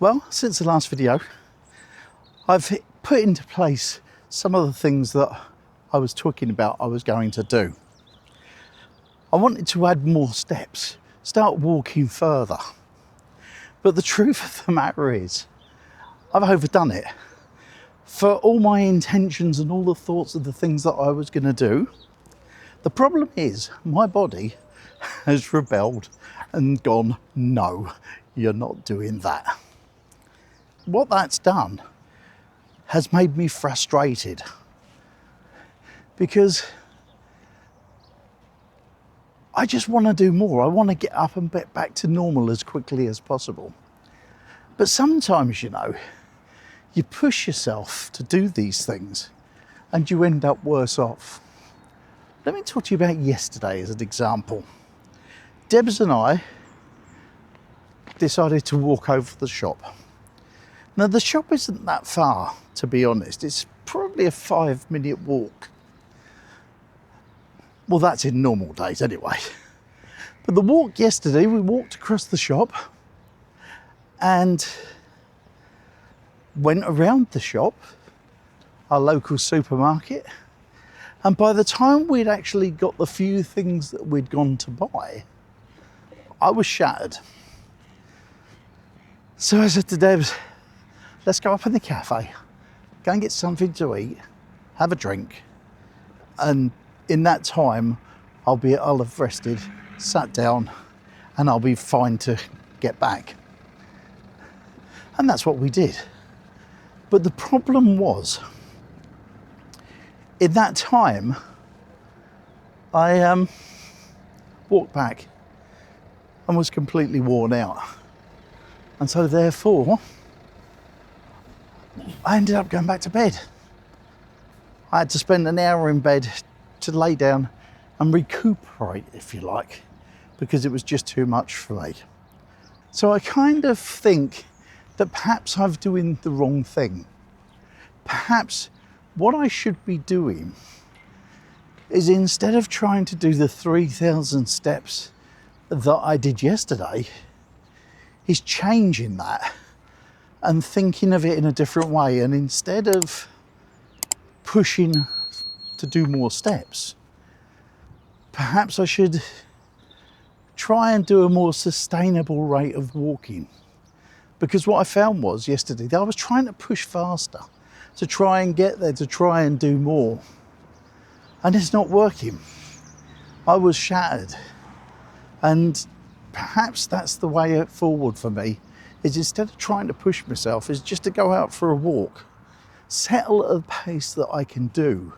Well, since the last video, I've put into place some of the things that I was talking about I was going to do. I wanted to add more steps, start walking further. But the truth of the matter is, I've overdone it. For all my intentions and all the thoughts of the things that I was going to do, the problem is my body has rebelled and gone, no, you're not doing that. What that's done has made me frustrated because I just want to do more. I want to get up and get back to normal as quickly as possible. But sometimes, you push yourself to do these things and you end up worse off. Let me talk to you about yesterday as an example. Debs and I decided to walk over to the shop. Now, the shop isn't that far, to be honest. It's probably a 5-minute walk. Well, that's in normal days anyway. But the walk yesterday, we walked across the shop and went around the shop, our local supermarket. And by the time we'd actually got the few things that we'd gone to buy, I was shattered. So I said to Debs, let's go up in the cafe, go and get something to eat, have a drink, and in that time, I'll have rested, sat down, and I'll be fine to get back. And that's what we did. But the problem was, in that time, I walked back and was completely worn out. And so therefore, I ended up going back to bed. I had to spend an hour in bed to lay down and recuperate, if you like, because it was just too much for me. So I kind of think that perhaps I'm doing the wrong thing. Perhaps what I should be doing is, instead of trying to do the 3,000 steps that I did yesterday, is changing that and thinking of it in a different way. And instead of pushing to do more steps, perhaps I should try and do a more sustainable rate of walking. Because what I found was yesterday that I was trying to push faster, to try and get there, to try and do more. And it's not working. I was shattered. And perhaps that's the way forward for me, is instead of trying to push myself, is just to go out for a walk, settle at a pace that I can do,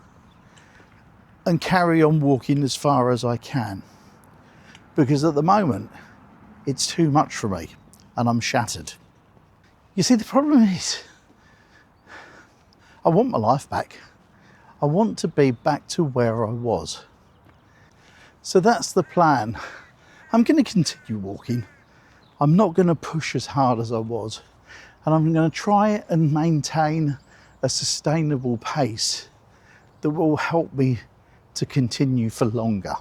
and carry on walking as far as I can. Because at the moment, it's too much for me and I'm shattered. You see, the problem is, I want my life back. I want to be back to where I was. So that's the plan. I'm going to continue walking. I'm not going to push as hard as I was. And I'm going to try and maintain a sustainable pace that will help me to continue for longer.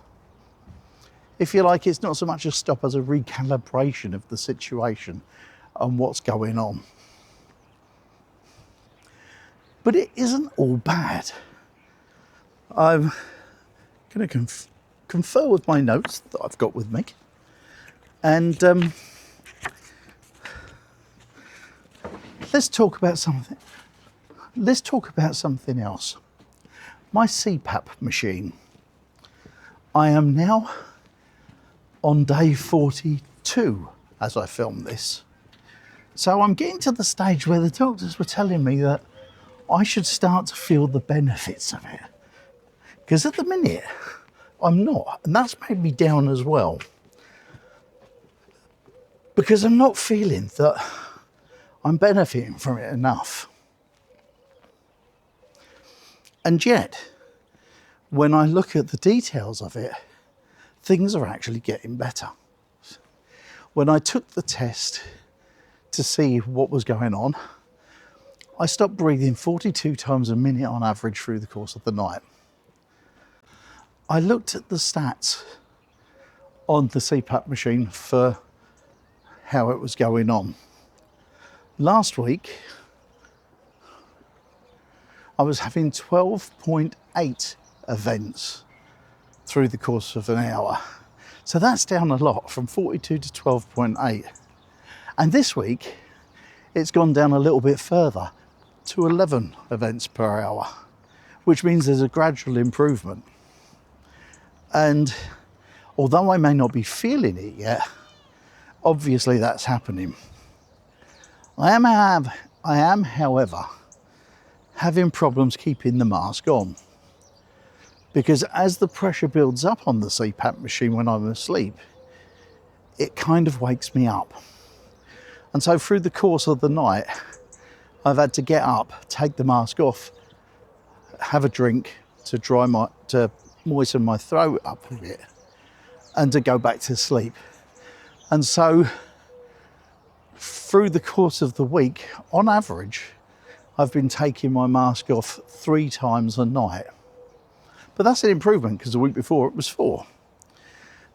If you like, it's not so much a stop as a recalibration of the situation and what's going on. But it isn't all bad. I'm going to confer with my notes that I've got with me. And let's talk about something. Let's talk about something else. My CPAP machine. I am now on day 42 as I film this. So I'm getting to the stage where the doctors were telling me that I should start to feel the benefits of it. Because at the minute, I'm not. And that's made me down as well. Because I'm not feeling that I'm benefiting from it enough. And yet, when I look at the details of it, things are actually getting better. When I took the test to see what was going on, I stopped breathing 42 times a minute on average through the course of the night. I looked at the stats on the CPAP machine for how it was going on. Last week, I was having 12.8 events through the course of an hour. So that's down a lot, from 42 to 12.8. And this week, it's gone down a little bit further to 11 events per hour, which means there's a gradual improvement. And although I may not be feeling it yet, obviously that's happening. I am, however, having problems keeping the mask on, because as the pressure builds up on the CPAP machine when I'm asleep, it kind of wakes me up. And so through the course of the night, I've had to get up, take the mask off, have a drink to moisten my throat up a bit, and to go back to sleep. And so through the course of the week, on average, I've been taking my mask off 3 times a night. But that's an improvement, because the week before it was 4.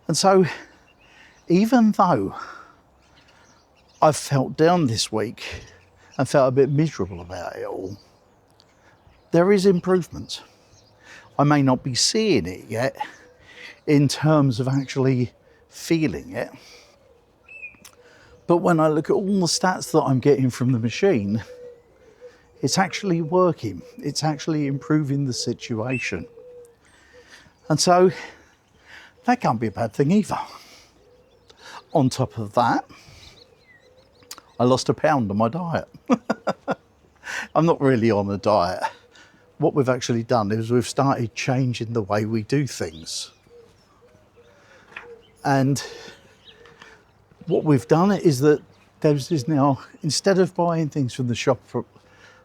And so even though I've felt down this week and felt a bit miserable about it all, there is improvement. I may not be seeing it yet in terms of actually feeling it, but when I look at all the stats that I'm getting from the machine, it's actually working. It's actually improving the situation. And so that can't be a bad thing either. On top of that, I lost 1 pound on my diet. I'm not really on a diet. What we've actually done is we've started changing the way we do things. And what we've done is that Debs is now, instead of buying things from the shop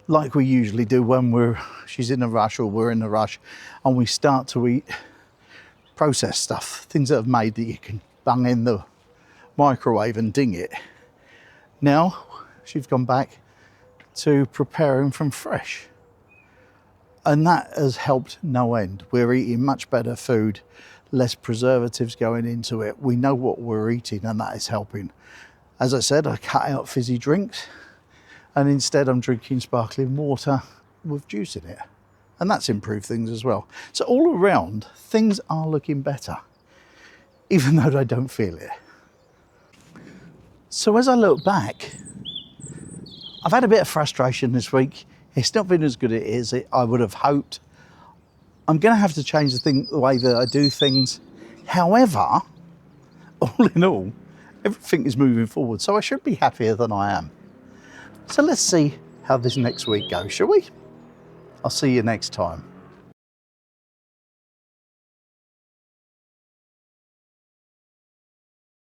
like we usually do when she's in a rush or we're in a rush, and we start to eat processed stuff, things that have made that you can bung in the microwave and ding it. Now she's gone back to preparing from fresh, and that has helped no end. We're eating much better food, less preservatives going into it. We know what we're eating, and that is helping. As I said, I cut out fizzy drinks, and instead I'm drinking sparkling water with juice in it, and that's improved things as well. So all around, things are looking better, even though I don't feel it. So as I look back, I've had a bit of frustration this week. It's not been as good as I would have hoped. I'm going to have to change the way that I do things. However, all in all, everything is moving forward, so I should be happier than I am. So let's see how this next week goes, shall we? I'll see you next time.